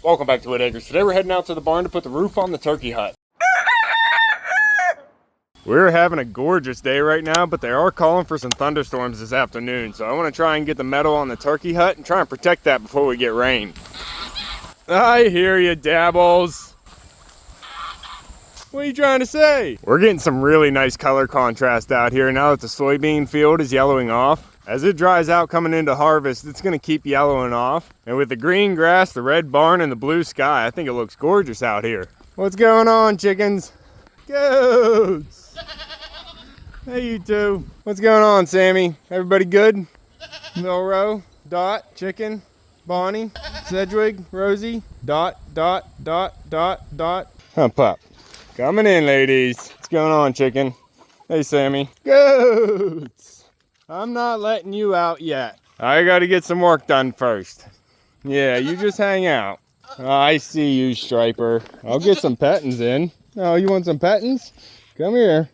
Welcome back to Whitt. Today we're heading out to the barn to put the roof on the turkey hut. We're having a gorgeous day right now, but they are calling for some thunderstorms this afternoon. So I want to try and get the metal on the turkey hut and try and protect that before we get rain. I hear you, Dabbles. What are you trying to say? We're getting some really nice color contrast out here now that the soybean field is yellowing off. As it dries out coming into harvest, it's going to keep yellowing off. And with the green grass, the red barn, and the blue sky, I think it looks gorgeous out here. What's going on, chickens? Goats! Hey, you two. What's going on, Sammy? Everybody good? Milrow, Dot, Chicken, Bonnie, Sedgwig, Rosie, Dot. Huh, Pup. Coming in, ladies. What's going on, chicken? Hey, Sammy. Goats! I'm not letting you out yet. I gotta get some work done first. Yeah, you just hang out. I see you, Striper. I'll get some pettings in. Oh, you want some pettings? Come here.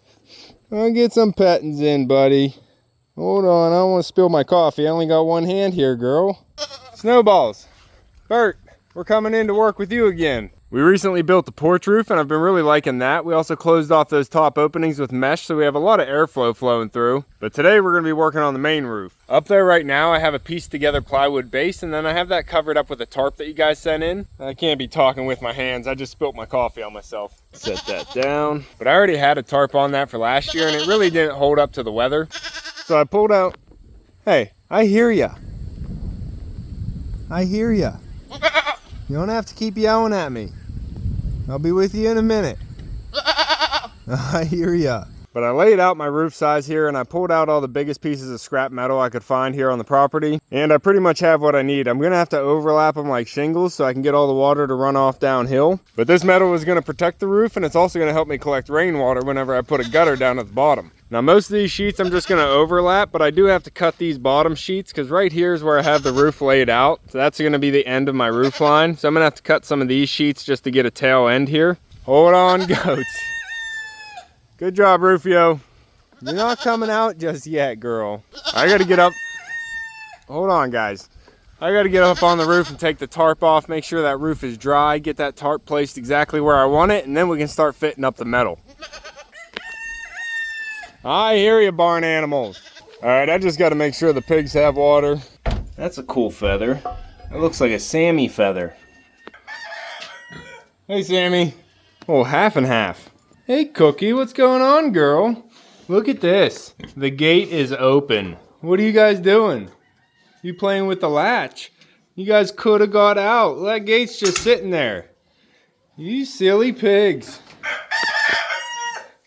I'll get some pettings in, buddy. Hold on, I don't want to spill my coffee. I only got one hand here, girl. Snowballs. Bert, we're coming in to work with you again. We recently built the porch roof and I've been really liking that. We also closed off those top openings with mesh so we have a lot of airflow flowing through. But today we're going to be working on the main roof. Up there right now I have a pieced together plywood base and then I have that covered up with a tarp that you guys sent in. I can't be talking with my hands. I just spilt my coffee on myself. Set that down. But I already had a tarp on that for last year and it really didn't hold up to the weather. So I pulled out. Hey, I hear ya. I hear ya. You don't have to keep yelling at me. I'll be with you in a minute. I hear ya. But I laid out my roof size here and I pulled out all the biggest pieces of scrap metal I could find here on the property. And I pretty much have what I need. I'm gonna have to overlap them like shingles so I can get all the water to run off downhill. But this metal is gonna protect the roof and it's also gonna help me collect rainwater whenever I put a gutter down at the bottom. Now most of these sheets I'm just gonna overlap, but I do have to cut these bottom sheets because right here is where I have the roof laid out. So that's gonna be the end of my roof line. So I'm gonna have to cut some of these sheets just to get a tail end here. Hold on, goats. Good job, Rufio. You're not coming out just yet, girl. I gotta get up. Hold on, guys. I gotta get up on the roof and take the tarp off, make sure that roof is dry, get that tarp placed exactly where I want it, and then we can start fitting up the metal. I hear you, barn animals. All right, I just gotta make sure the pigs have water. That's a cool feather. That looks like a Sammy feather. Hey, Sammy. Oh, half and half. Hey, Cookie, what's going on, girl? Look at this. The gate is open. What are you guys doing? You playing with the latch? You guys could have got out. That gate's just sitting there. You silly pigs.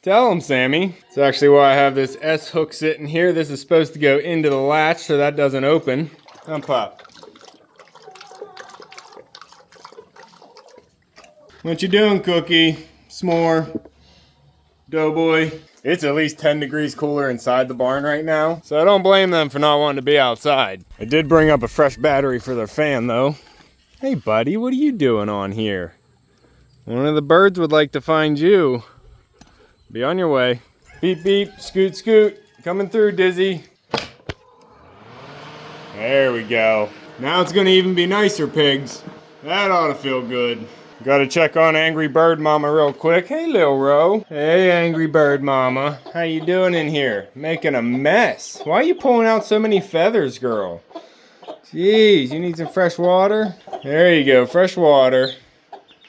Tell them, Sammy. It's actually why I have this S hook sitting here. This is supposed to go into the latch so that doesn't open. Come, Pop. What you doing, Cookie? S'more. Doughboy. It's at least 10 degrees cooler inside the barn right now, so I don't blame them for not wanting to be outside. I did bring up a fresh battery for their fan though. Hey buddy, what are you doing on here? One of the birds would like to find you. Be on your way. Beep beep, scoot scoot. Coming through, Dizzy. There we go. Now it's gonna even be nicer, pigs. That ought to feel good. Gotta check on Angry Bird Mama real quick. Hey, Lil Ro. Hey, Angry Bird Mama. How you doing in here? Making a mess. Why are you pulling out so many feathers, girl? Jeez, you need some fresh water? There you go, fresh water.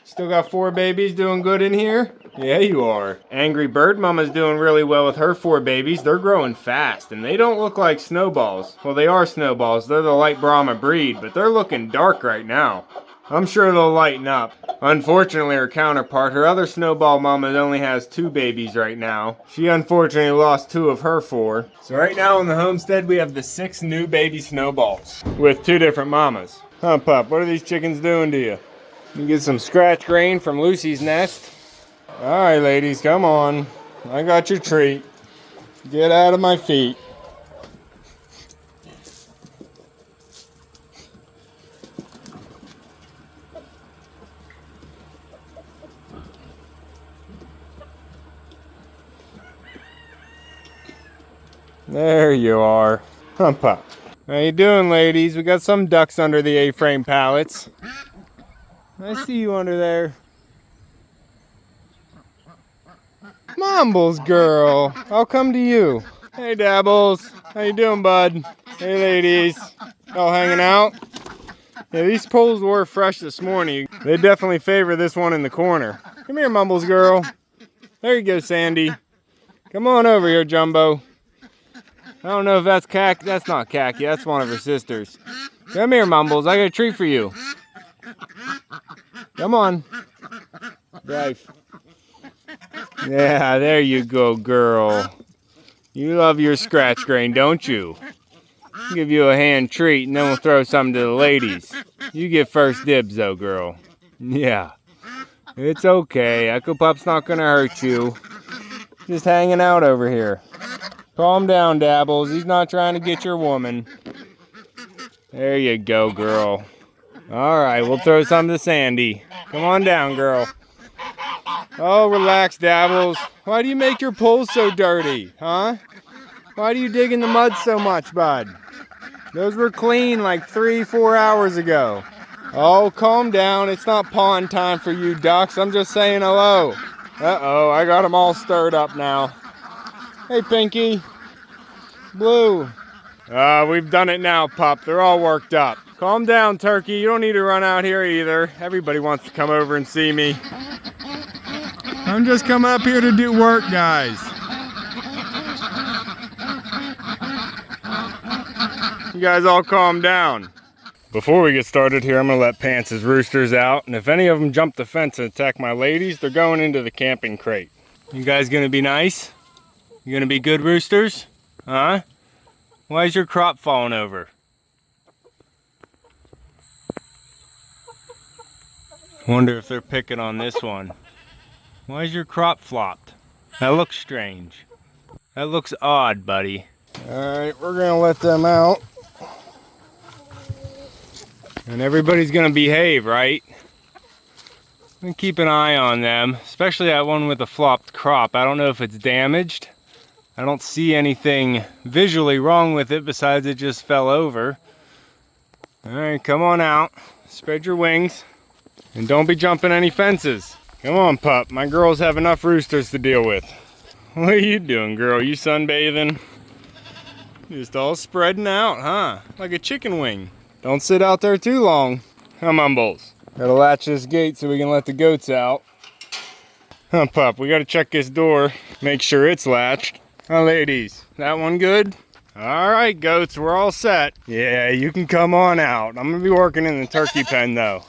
Still got 4 babies doing good in here? Yeah, you are. Angry Bird Mama's doing really well with her 4 babies. They're growing fast, and they don't look like snowballs. Well, they are snowballs. They're the light Brahma breed, but they're looking dark right now. I'm sure they'll lighten up. Unfortunately, her counterpart, her other snowball mama, only has 2 babies right now. She unfortunately lost 2 of her 4. So right now on the homestead, we have the 6 new baby snowballs with 2 different mamas. Huh, Pup, what are these chickens doing to you? You get some scratch grain from Lucy's nest. All right, ladies, come on. I got your treat. Get out of my feet. There you are. Hump up. How you doing, ladies? We got some ducks under the A-frame pallets. I see you under there. Mumbles girl, I'll come to you. Hey Dabbles, how you doing, bud? Hey ladies, all hanging out? Yeah, these poles were fresh this morning. They definitely favor this one in the corner. Come here, Mumbles girl. There you go, Sandy. Come on over here, Jumbo. I don't know if that's Khaki. That's not Khaki, that's one of her sisters. Come here, Mumbles, I got a treat for you. Come on. Drive. Yeah, there you go, girl. You love your scratch grain, don't you? I'll give you a hand treat and then we'll throw something to the ladies. You get first dibs though, girl. Yeah. It's okay. Echo Pup's not gonna hurt you. Just hanging out over here. Calm down, Dabbles. He's not trying to get your woman. There you go, girl. Alright, we'll throw some to Sandy. Come on down, girl. Oh, relax, Dabbles. Why do you make your poles so dirty, huh? Why do you dig in the mud so much, bud? Those were clean like 3-4 hours ago. Oh, calm down. It's not pond time for you ducks. I'm just saying hello. Uh-oh, I got them all stirred up now. Hey, Pinky. Blue. We've done it now, pup. They're all worked up. Calm down, Turkey. You don't need to run out here either. Everybody wants to come over and see me. I'm just coming up here to do work, guys. You guys all calm down. Before we get started here, I'm going to let Pants' roosters out. And if any of them jump the fence and attack my ladies, they're going into the camping crate. You guys going to be nice? You going to be good roosters? Huh? Why is your crop falling over? Wonder if they're picking on this one. Why is your crop flopped? That looks strange. That looks odd, buddy. Alright, we're gonna let them out. And everybody's gonna behave, right? And keep an eye on them, especially that one with the flopped crop. I don't know if it's damaged. I don't see anything visually wrong with it besides it just fell over. Alright, come on out. Spread your wings. And don't be jumping any fences. Come on, pup. My girls have enough roosters to deal with. What are you doing, girl? You sunbathing? Just all spreading out, huh? Like a chicken wing. Don't sit out there too long. Huh, Mumbles? Gotta latch this gate so we can let the goats out. Huh, pup? We gotta check this door. Make sure it's latched. Huh, ladies? That one good? Alright, goats. We're all set. Yeah, you can come on out. I'm gonna be working in the turkey pen, though.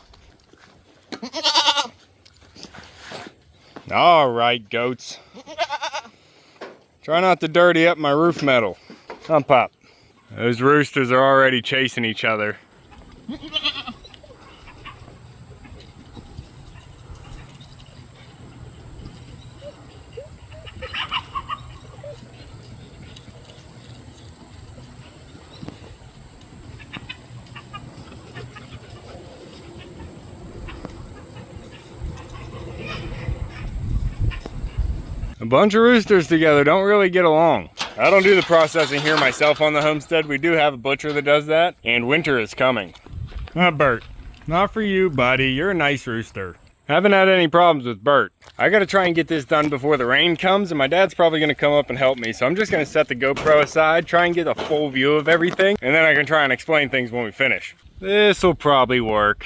Alright, goats. Try not to dirty up my roof metal. Huh, Pop? Those roosters are already chasing each other. A bunch of roosters together don't really get along. I don't do the processing here myself on the homestead. We do have a butcher that does that, and winter is coming. Bert, not for you, buddy. You're a nice rooster. Haven't had any problems with Bert. I gotta try and get this done before the rain comes, and my dad's probably gonna come up and help me. So I'm just gonna set the GoPro aside, try and get a full view of everything, and then I can try and explain things when we finish. This'll probably work.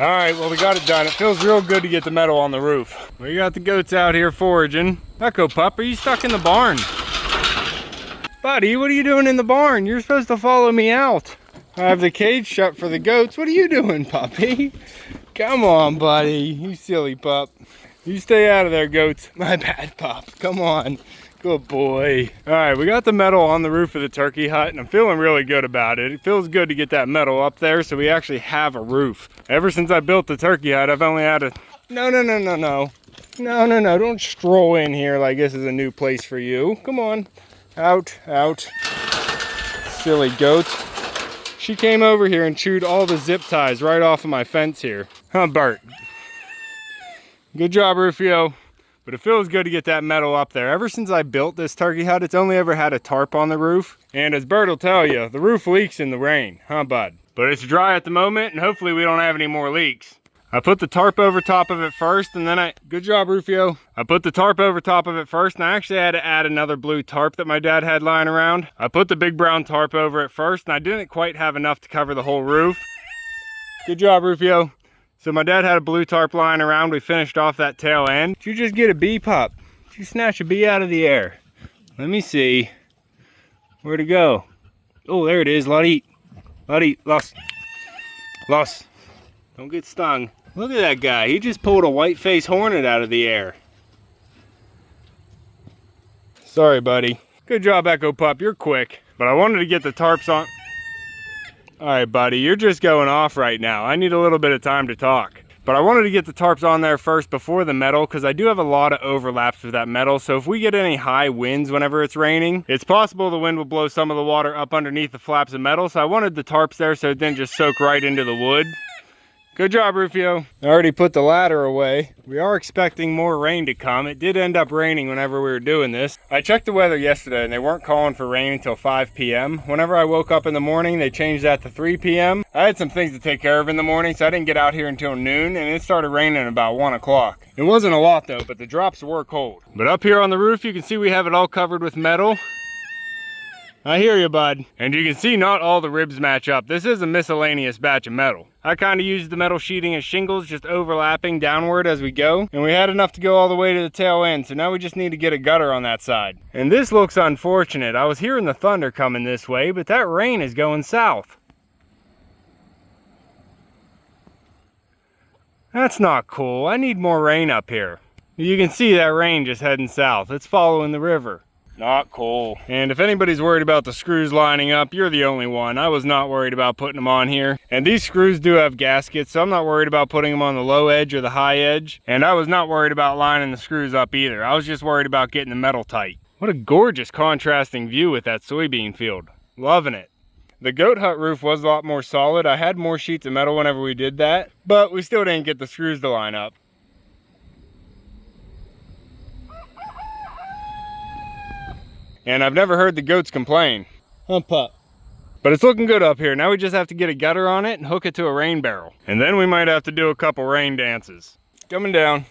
All right, well, we got it done. It feels real good to get the metal on the roof. We got the goats out here foraging. Echo Pup, are you stuck in the barn? Buddy, what are you doing in the barn? You're supposed to follow me out. I have the cage shut for the goats. What are you doing, puppy? Come on, buddy. You silly pup. You stay out of there, goats. My bad, pup. Come on. Good boy. All right, we got the metal on the roof of the turkey hut, and I'm feeling really good about it. It feels good to get that metal up there so we actually have a roof. Ever since I built the turkey hut, I've only had a... No. Don't stroll in here like this is a new place for you. Come on. Out. Silly goat. She came over here and chewed all the zip ties right off of my fence here. Huh, Bert? Good job, Rufio. But it feels good to get that metal up there. Ever since I built this turkey hut, it's only ever had a tarp on the roof. And as Bert will tell you, the roof leaks in the rain, huh, bud? But it's dry at the moment, and hopefully we don't have any more leaks. I put the tarp over top of it first, and then good job, Rufio. I put the tarp over top of it first, and I actually had to add another blue tarp that my dad had lying around. I put the big brown tarp over it first, and I didn't quite have enough to cover the whole roof. Good job, Rufio. So my dad had a blue tarp lying around. We finished off that tail end. Did you just get a bee, pup? Did you snatch a bee out of the air? Let me see. Where'd it go? Oh, there it is. Lot eat. Lost. Don't get stung. Look at that guy. He just pulled a white-faced hornet out of the air. Sorry, buddy. Good job, Echo Pup. You're quick. But I wanted to get the tarps on. All right, buddy, you're just going off right now. I need a little bit of time to talk. But I wanted to get the tarps on there first before the metal, because I do have a lot of overlaps with that metal. So if we get any high winds whenever it's raining, it's possible the wind will blow some of the water up underneath the flaps of metal. So I wanted the tarps there so it didn't just soak right into the wood. Good job, Rufio. I already put the ladder away. We are expecting more rain to come. It did end up raining whenever we were doing this. I checked the weather yesterday and they weren't calling for rain until 5 p.m. Whenever I woke up in the morning, they changed that to 3 p.m. I had some things to take care of in the morning, so I didn't get out here until noon, and it started raining about 1 o'clock. It wasn't a lot though, but the drops were cold. But up here on the roof, you can see we have it all covered with metal. I hear you, bud. And you can see not all the ribs match up. This is a miscellaneous batch of metal. I kind of used the metal sheeting as shingles, just overlapping downward as we go. And we had enough to go all the way to the tail end, so now we just need to get a gutter on that side. And this looks unfortunate. I was hearing the thunder coming this way, but that rain is going south. That's not cool. I need more rain up here. You can see that rain just heading south. It's following the river. Not cool. And if anybody's worried about the screws lining up, you're the only one. I was not worried about putting them on here. And these screws do have gaskets, so I'm not worried about putting them on the low edge or the high edge. And I was not worried about lining the screws up either. I was just worried about getting the metal tight. What a gorgeous contrasting view with that soybean field. Loving it. The goat hut roof was a lot more solid. I had more sheets of metal whenever we did that, but we still didn't get the screws to line up. And I've never heard the goats complain. Huh, pup? But it's looking good up here. Now we just have to get a gutter on it and hook it to a rain barrel. And then we might have to do a couple rain dances. Coming down.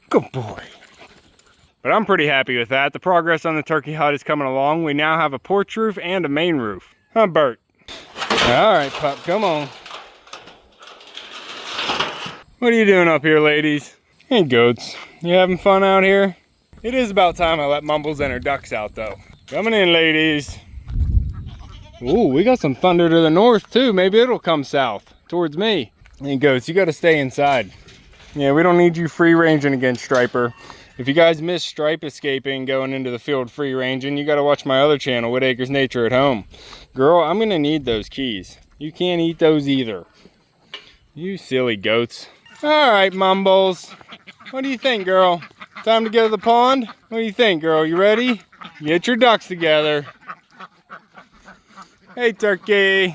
Good boy. But I'm pretty happy with that. The progress on the turkey hut is coming along. We now have a porch roof and a main roof. Huh, Bert? All right, pup, come on. What are you doing up here, ladies? Hey, goats. You having fun out here? It is about time I let Mumbles and her ducks out, though. Coming in, ladies. Ooh, we got some thunder to the north, too. Maybe it'll come south, towards me. Hey, goats, you got to stay inside. Yeah, we don't need you free-ranging against Striper. If you guys miss Stripe escaping going into the field free-ranging, you got to watch my other channel, Whitt Acres Nature at Home. Girl, I'm going to need those keys. You can't eat those either. You silly goats. All right, Mumbles. What do you think, girl? Time to go to the pond? What do you think, girl? You ready? Get your ducks together. Hey, turkey.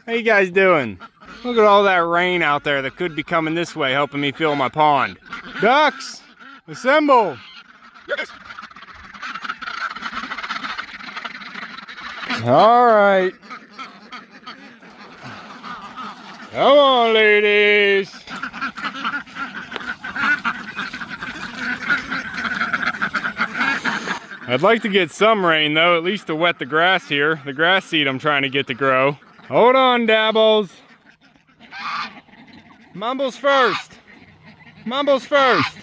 How you guys doing? Look at all that rain out there that could be coming this way, helping me fill my pond. Ducks, assemble. All right. Come on, ladies. I'd like to get some rain though, at least to wet the grass here. The grass seed I'm trying to get to grow. Hold on, Dabbles. Mumbles first. Mumbles first.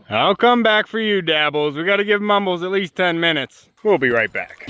I'll come back for you, Dabbles. We gotta give Mumbles at least 10 minutes. We'll be right back.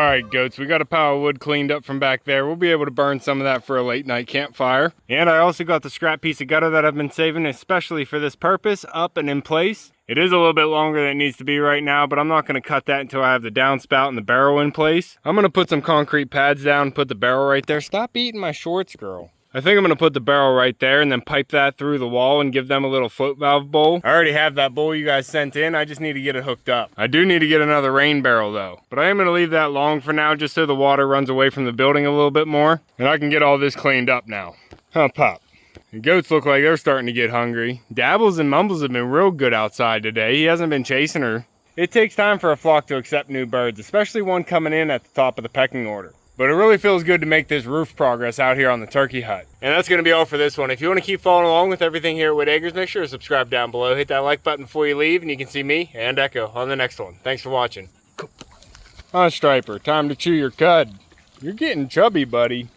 Alright goats, we got a pile of wood cleaned up from back there. We'll be able to burn some of that for a late night campfire. And I also got the scrap piece of gutter that I've been saving especially for this purpose up and in place. It is a little bit longer than it needs to be right now, but I'm not going to cut that until I have the downspout and the barrel in place. I'm going to put some concrete pads down and put the barrel right there. Stop eating my shorts, girl. I think I'm going to put the barrel right there and then pipe that through the wall and give them a little float valve bowl. I already have that bowl you guys sent in. I just need to get it hooked up. I do need to get another rain barrel though. But I am going to leave that long for now just so the water runs away from the building a little bit more. And I can get all this cleaned up now. Huh, Pop? The goats look like they're starting to get hungry. Dabbles and Mumbles have been real good outside today. He hasn't been chasing her. It takes time for a flock to accept new birds, especially one coming in at the top of the pecking order. But it really feels good to make this roof progress out here on the turkey hut. And that's going to be all for this one. If you want to keep following along with everything here at Whitt Acres, make sure to subscribe down below. Hit that like button before you leave, and you can see me and Echo on the next one. Thanks for watching. Striper, time to chew your cud. You're getting chubby, buddy.